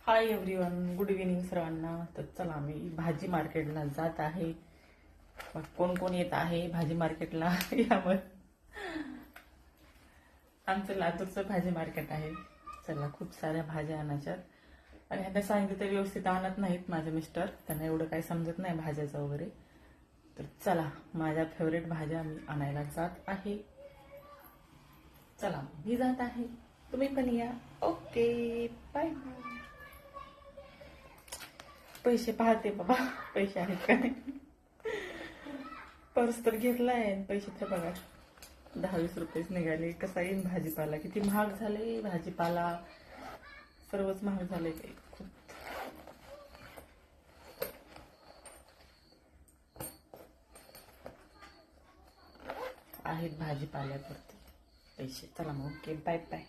Hi everyone, good evening सर्वांना. तर चला मी भाजी मार्केटला जात आहे. मग कोण कोण येत आहे भाजी मार्केटला यावर. आमचं लातूरचं भाजी मार्केट आहे. चला, खूप साऱ्या भाज्या आणायच्यात आणि ह्यांना सांगितलं तर व्यवस्थित आणत नाहीत माझे मिस्टर. त्यांना एवढं काही समजत नाही भाज्याचं वगैरे. तर चला, माझ्या फेवरेट भाज्या मी आणायला जात आहे. चला, मी जात आहे, तुम्ही पण या. Okay, bye. पैसे पाहते बाबा, पैसे आहेत का नाही. पर्स तर घेतलाय, पैसे तर बघा 10-20 रुपयेच निघाले. कसा येईन भाजीपाला, किती महाग झाले भाजीपाला, सर्वच महाग झाले ते खूप. आहेत भाजीपाल्यावरती पैसे. चला मग, ओके, बाय बाय.